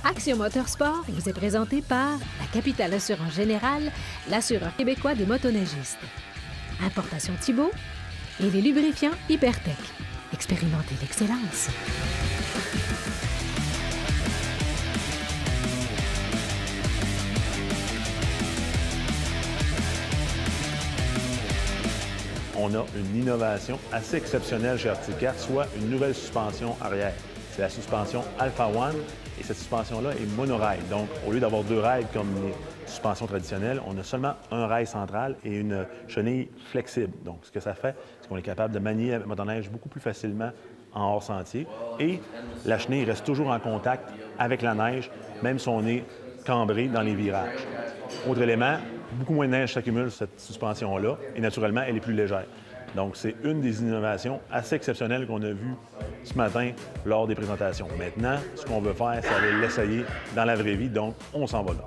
Action Motorsport vous est présenté par la Capitale Assurance Générale, l'assureur québécois des motoneigistes. Importation Thibault et les lubrifiants Hypertech. Expérimentez l'excellence. On a une innovation assez exceptionnelle chez Arctic, soit une nouvelle suspension arrière. C'est la suspension Alpha One et cette suspension-là est monorail. Donc, au lieu d'avoir deux rails comme les suspensions traditionnelles, on a seulement un rail central et une chenille flexible. Donc, ce que ça fait, c'est qu'on est capable de manier la motoneige beaucoup plus facilement en hors-sentier et la chenille reste toujours en contact avec la neige, même si on est cambré dans les virages. Autre élément, beaucoup moins de neige s'accumule sur cette suspension-là et naturellement, elle est plus légère. Donc, c'est une des innovations assez exceptionnelles qu'on a vues ce matin lors des présentations. Maintenant, ce qu'on veut faire, c'est aller l'essayer dans la vraie vie, donc on s'en va là.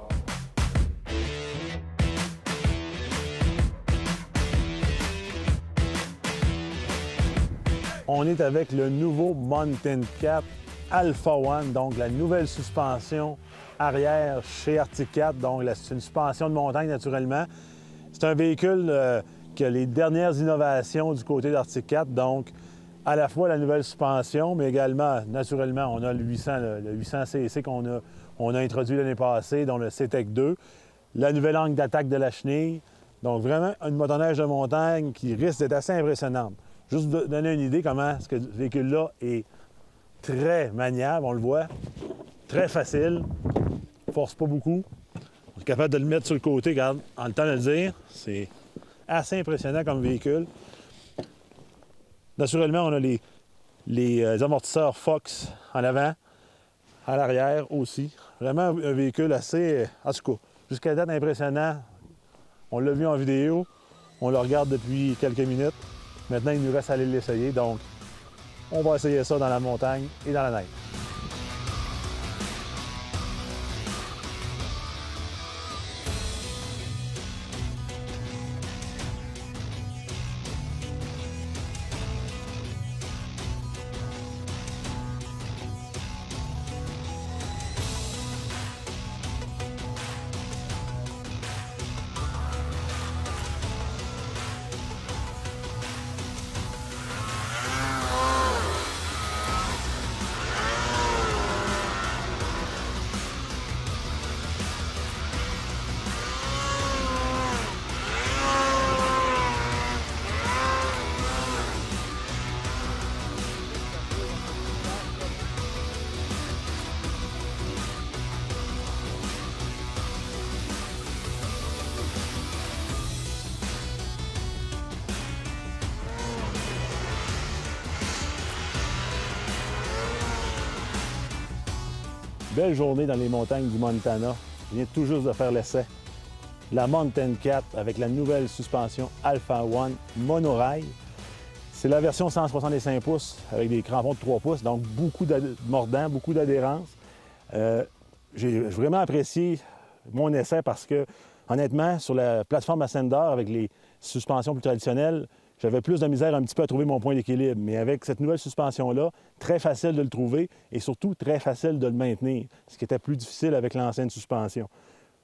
On est avec le nouveau Mountain Cat Alpha One, donc la nouvelle suspension arrière chez Arctic Cat. Donc, c'est une suspension de montagne, naturellement. C'est un véhicule qui a les dernières innovations du côté d'Arctic Cat. Donc, à la fois la nouvelle suspension, mais également, naturellement, on a le 800 cc qu'on a introduit l'année passée, dont le CTEC 2, la nouvelle angle d'attaque de la chenille. Donc, vraiment, une motoneige de montagne qui risque d'être assez impressionnante. Juste vous donner une idée comment ce véhicule-là est très maniable, on le voit, très facile, force pas beaucoup. On est capable de le mettre sur le côté, regarde, en le temps de le dire. C'est assez impressionnant comme véhicule. Naturellement, on a les amortisseurs Fox en avant, à l'arrière aussi. Vraiment un véhicule assez, en tout cas, jusqu'à date impressionnant. On l'a vu en vidéo, on le regarde depuis quelques minutes. Maintenant, il nous reste à aller l'essayer, donc on va essayer ça dans la montagne et dans la neige. Belle journée dans les montagnes du Montana. Je viens tout juste de faire l'essai. La Mountain Cat avec la nouvelle suspension Alpha One monorail. C'est la version 165 pouces avec des crampons de 3 pouces, donc beaucoup de mordant, beaucoup d'adhérence. J'ai vraiment apprécié mon essai parce que, honnêtement, sur la plateforme Ascender avec les suspensions plus traditionnelles, j'avais plus de misère un petit peu à trouver mon point d'équilibre. Mais avec cette nouvelle suspension-là, très facile de le trouver et surtout très facile de le maintenir, ce qui était plus difficile avec l'ancienne suspension.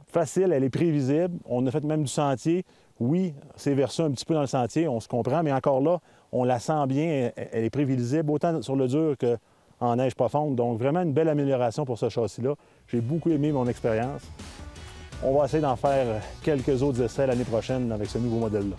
Facile, elle est prévisible. On a fait même du sentier. Oui, c'est versé un petit peu dans le sentier, on se comprend, mais encore là, on la sent bien, elle est prévisible, autant sur le dur qu'en neige profonde. Donc, vraiment une belle amélioration pour ce châssis-là. J'ai beaucoup aimé mon expérience. On va essayer d'en faire quelques autres essais l'année prochaine avec ce nouveau modèle-là.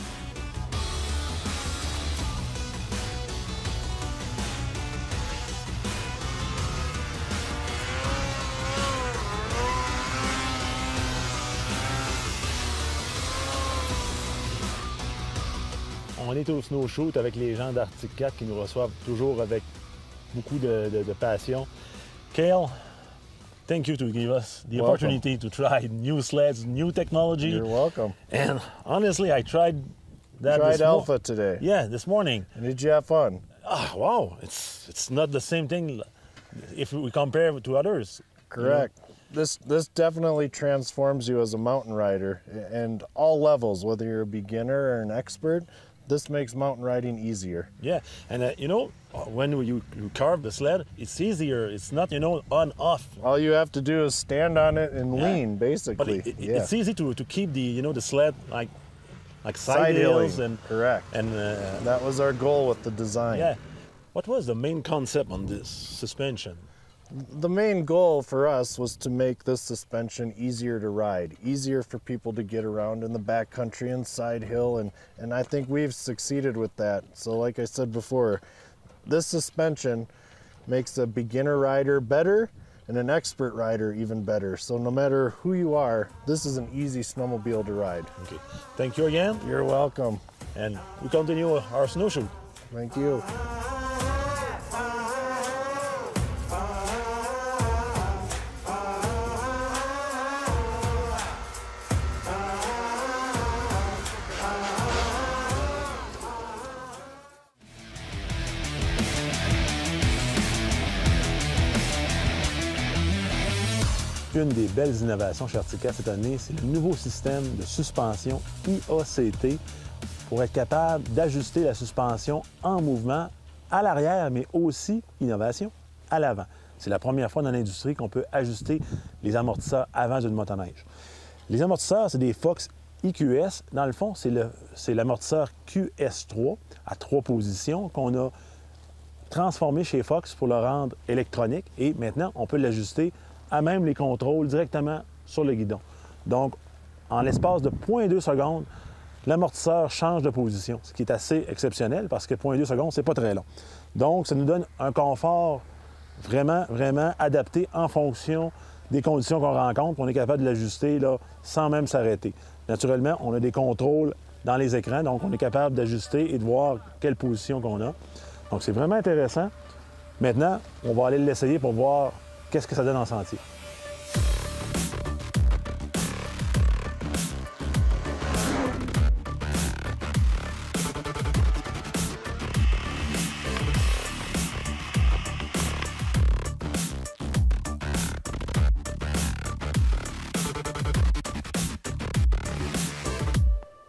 On est au snowshoot avec les gens d'Arctic Cat qui nous reçoivent toujours avec beaucoup de passion. Cale, thank you to give us the opportunity to try new sleds, new technology. You're welcome. And honestly, I tried that Tried Alpha today. Yeah, this morning. And did you have fun? Oh, wow, it's not the same thing if we compare to others. Correct. You know? This definitely transforms you as a mountain rider and all levels, whether you're a beginner or an expert. This makes mountain riding easier. Yeah, and you know, when you carve the sled, it's easier. It's not, you know, on-off. All you have to do is stand on it and lean, But basically. it's easy to keep the, you know, the sled like Side hills hilling, and correct. and That was our goal with the design. yeah. What was the main concept on this suspension? The main goal for us was to make this suspension easier to ride, easier for people to get around in the backcountry and side hill, and I think we've succeeded with that. So like I said before, this suspension makes a beginner rider better and an expert rider even better. So no matter who you are, this is an easy snowmobile to ride. Okay. Thank you again, You're welcome. and we continue our snowshoe. Thank you. Une des belles innovations chez Arctic Cat cette année, c'est le nouveau système de suspension IACT pour être capable d'ajuster la suspension en mouvement à l'arrière, mais aussi, innovation, à l'avant. C'est la première fois dans l'industrie qu'on peut ajuster les amortisseurs avant d'une motoneige. Les amortisseurs, c'est des Fox EQS. Dans le fond, c'est l'amortisseur QS3 à 3 positions qu'on a transformé chez Fox pour le rendre électronique et maintenant, on peut l'ajuster à même les contrôles directement sur le guidon. Donc, en l'espace de 0,2 secondes, l'amortisseur change de position, ce qui est assez exceptionnel parce que 0,2 secondes, c'est pas très long. Donc, ça nous donne un confort vraiment, vraiment adapté en fonction des conditions qu'on rencontre. On est capable de l'ajuster là, sans même s'arrêter. Naturellement, on a des contrôles dans les écrans, donc on est capable d'ajuster et de voir quelle position qu'on a. Donc, c'est vraiment intéressant. Maintenant, on va aller l'essayer pour voir qu'est-ce que ça donne en sentier.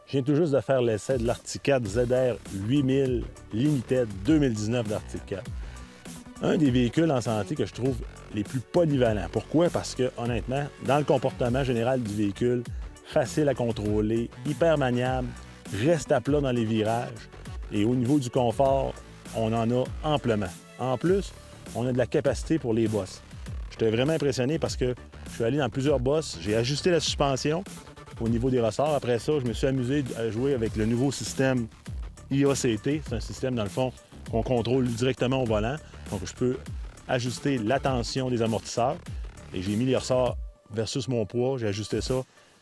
Je viens tout juste de faire l'essai de l'Arctic Cat ZR 8000 Limited 2019 d'Arctic Cat. Un des véhicules en sentier que je trouve les plus polyvalents. Pourquoi? Parce que, honnêtement, dans le comportement général du véhicule, facile à contrôler, hyper maniable, reste à plat dans les virages et au niveau du confort, on en a amplement. En plus, on a de la capacité pour les bosses. J'étais vraiment impressionné parce que je suis allé dans plusieurs bosses, j'ai ajusté la suspension au niveau des ressorts. Après ça, je me suis amusé à jouer avec le nouveau système IACT. C'est un système, dans le fond, qu'on contrôle directement au volant. Donc, je peux ajuster la tension des amortisseurs. Et j'ai mis les ressorts versus mon poids. J'ai ajusté ça.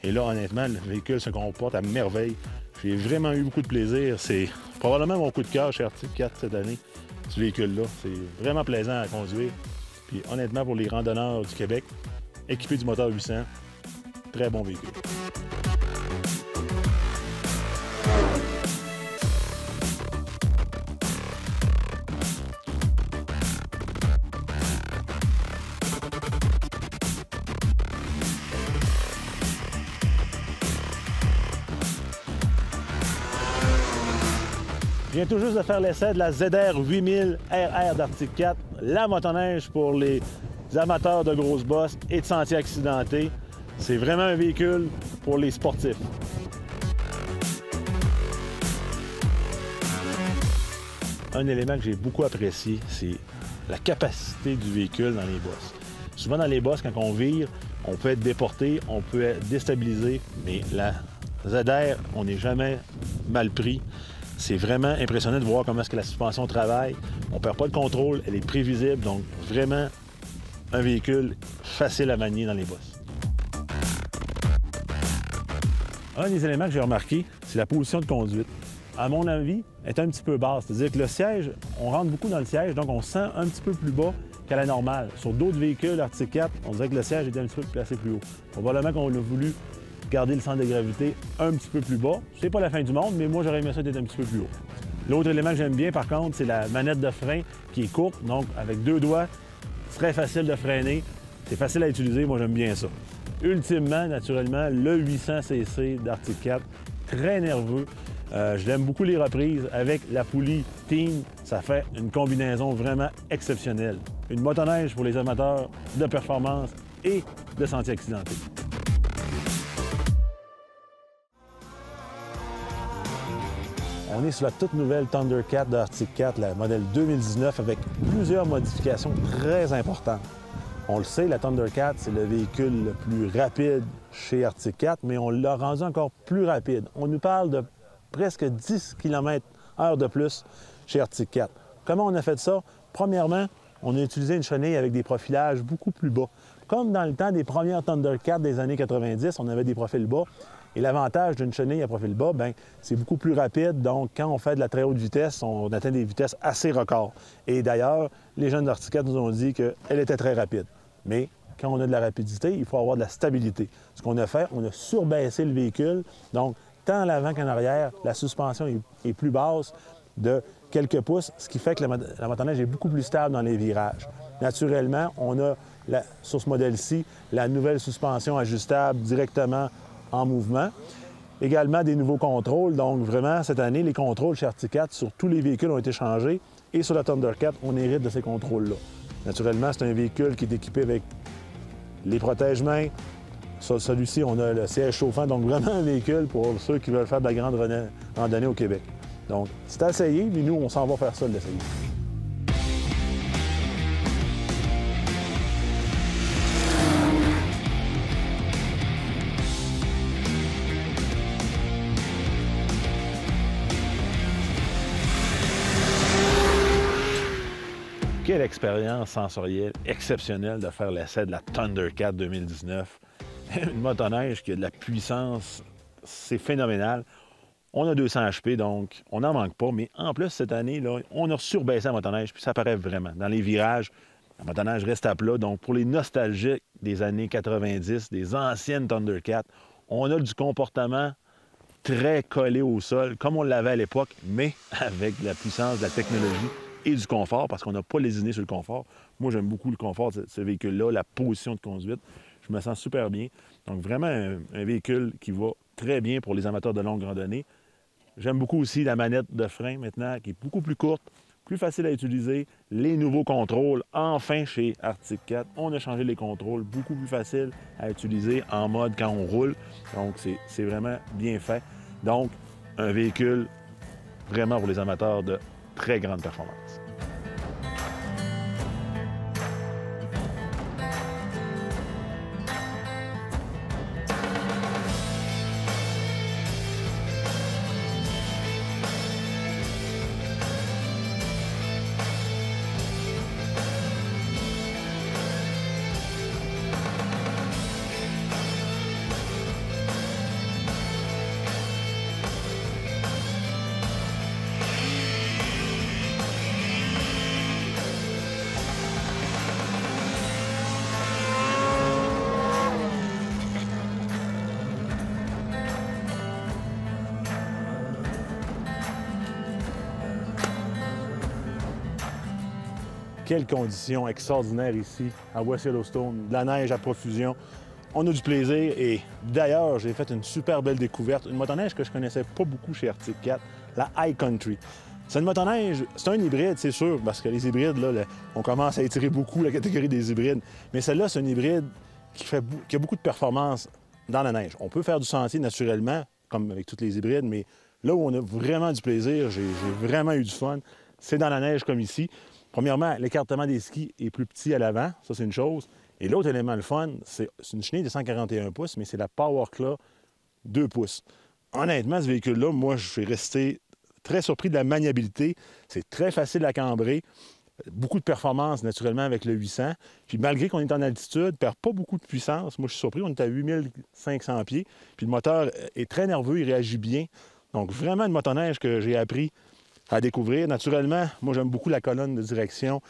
Et là, honnêtement, le véhicule se comporte à merveille. J'ai vraiment eu beaucoup de plaisir. C'est probablement mon coup de cœur chez Arctic Cat cette année, ce véhicule-là. C'est vraiment plaisant à conduire. Puis honnêtement, pour les randonneurs du Québec, équipé du moteur 800, très bon véhicule. Je viens tout juste de faire l'essai de la ZR 8000 RR d'Arctic Cat, la motoneige pour les amateurs de grosses bosses et de sentiers accidentés. C'est vraiment un véhicule pour les sportifs. Un élément que j'ai beaucoup apprécié, c'est la capacité du véhicule dans les bosses. Souvent dans les bosses, quand on vire, on peut être déporté, on peut être déstabilisé, mais la ZR, on n'est jamais mal pris. C'est vraiment impressionnant de voir comment est-ce que la suspension travaille. On ne perd pas le contrôle, elle est prévisible, donc vraiment un véhicule facile à manier dans les bosses. Un des éléments que j'ai remarqué, c'est la position de conduite. À mon avis, elle est un petit peu basse. C'est-à-dire que le siège, on rentre beaucoup dans le siège, donc on se sent un petit peu plus bas qu'à la normale. Sur d'autres véhicules Arctic Cat, on dirait que le siège était un petit peu placé plus haut. Probablement qu'on a voulu garder le centre de gravité un petit peu plus bas. C'est pas la fin du monde, mais moi, j'aurais aimé ça d'être un petit peu plus haut. L'autre élément que j'aime bien, par contre, c'est la manette de frein qui est courte, donc avec 2 doigts, c'est très facile de freiner. C'est facile à utiliser, moi, j'aime bien ça. Ultimement, naturellement, le 800cc d'Arctic Cat, très nerveux. Je l'aime beaucoup les reprises. Avec la poulie Team, ça fait une combinaison vraiment exceptionnelle. Une motoneige pour les amateurs de performance et de sentiers accidentés. On est sur la toute nouvelle Thundercat de Arctic Cat, la modèle 2019, avec plusieurs modifications très importantes. On le sait, la Thundercat, c'est le véhicule le plus rapide chez Arctic Cat, mais on l'a rendu encore plus rapide. On nous parle de presque 10 km/h de plus chez Arctic Cat. Comment on a fait ça? Premièrement, on a utilisé une chenille avec des profilages beaucoup plus bas. Comme dans le temps des premières Thundercat des années 90, on avait des profils bas. Et l'avantage d'une chenille à profil bas, bien, c'est beaucoup plus rapide. Donc, quand on fait de la très haute vitesse, on atteint des vitesses assez records. Et d'ailleurs, les jeunes d'Arctic Cat nous ont dit qu'elle était très rapide. Mais quand on a de la rapidité, il faut avoir de la stabilité. Ce qu'on a fait, on a surbaissé le véhicule. Donc, tant en avant qu'en arrière, la suspension est plus basse de quelques pouces, ce qui fait que la motoneige est beaucoup plus stable dans les virages. Naturellement, on a, sur ce modèle-ci, la nouvelle suspension ajustable directement en mouvement. Également, des nouveaux contrôles. Donc, vraiment, cette année, les contrôles chez Arctic Cat sur tous les véhicules ont été changés. Et sur la Thundercat, on hérite de ces contrôles-là. Naturellement, c'est un véhicule qui est équipé avec les protège-mains. Celui-ci, on a le siège chauffant. Donc, vraiment un véhicule pour ceux qui veulent faire de la grande randonnée au Québec. Donc, c'est à essayer, mais nous, on s'en va faire ça, l'essayer. Quelle expérience sensorielle exceptionnelle de faire l'essai de la Thundercat 2019. Une motoneige qui a de la puissance, c'est phénoménal. On a 200 HP, donc on n'en manque pas. Mais en plus, cette année, là, on a surbaissé la motoneige, puis ça paraît vraiment. Dans les virages, la motoneige reste à plat. Donc, pour les nostalgiques des années 90, des anciennes Thundercat, on a du comportement très collé au sol, comme on l'avait à l'époque, mais avec de la puissance, de la technologie et du confort, parce qu'on n'a pas lésiné sur le confort. Moi, j'aime beaucoup le confort de ce véhicule-là, la position de conduite. Je me sens super bien. Donc, vraiment un véhicule qui va très bien pour les amateurs de longue randonnée. J'aime beaucoup aussi la manette de frein maintenant, qui est beaucoup plus courte, plus facile à utiliser. Les nouveaux contrôles, enfin chez Arctic Cat, on a changé les contrôles, beaucoup plus facile à utiliser en mode quand on roule. Donc, c'est vraiment bien fait. Donc, un véhicule vraiment pour les amateurs de très grande performance. Quelles conditions extraordinaires ici, à West Yellowstone. De la neige à profusion. On a du plaisir et d'ailleurs, j'ai fait une super belle découverte. Une motoneige que je connaissais pas beaucoup chez Arctic Cat, la High Country. C'est une motoneige, c'est un hybride, c'est sûr, parce que les hybrides, là, on commence à étirer beaucoup la catégorie des hybrides. Mais celle-là, c'est un hybride qui a beaucoup de performance dans la neige. On peut faire du sentier naturellement, comme avec tous les hybrides, mais là où on a vraiment du plaisir, j'ai vraiment eu du fun, c'est dans la neige comme ici. Premièrement, l'écartement des skis est plus petit à l'avant, ça c'est une chose. Et l'autre élément le fun, c'est une chenille de 141 pouces, mais c'est la Power Claw 2 pouces. Honnêtement, ce véhicule-là, moi, je suis resté très surpris de la maniabilité. C'est très facile à cambrer. Beaucoup de performance, naturellement, avec le 800. Puis malgré qu'on est en altitude, ne perd pas beaucoup de puissance. Moi, je suis surpris, on est à 8500 pieds. Puis le moteur est très nerveux, il réagit bien. Donc, vraiment une motoneige que j'ai appris à découvrir. Naturellement, moi, j'aime beaucoup la colonne de direction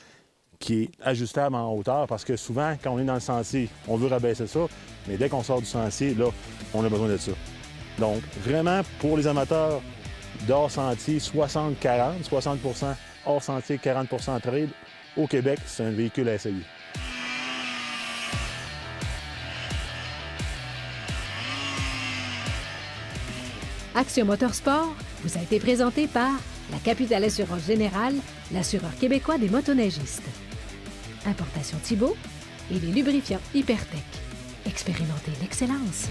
qui est ajustable en hauteur parce que souvent, quand on est dans le sentier, on veut rabaisser ça, mais dès qu'on sort du sentier, là, on a besoin de ça. Donc, vraiment, pour les amateurs d'hors sentier, 60-40, 60 hors sentier, 40 trail, au Québec, c'est un véhicule à essayer. Action Motorsport, vous a été présenté par la Capitale Assurance Générale, l'assureur québécois des motoneigistes. Importation Thibault et les lubrifiants Hypertech. Expérimentez l'excellence.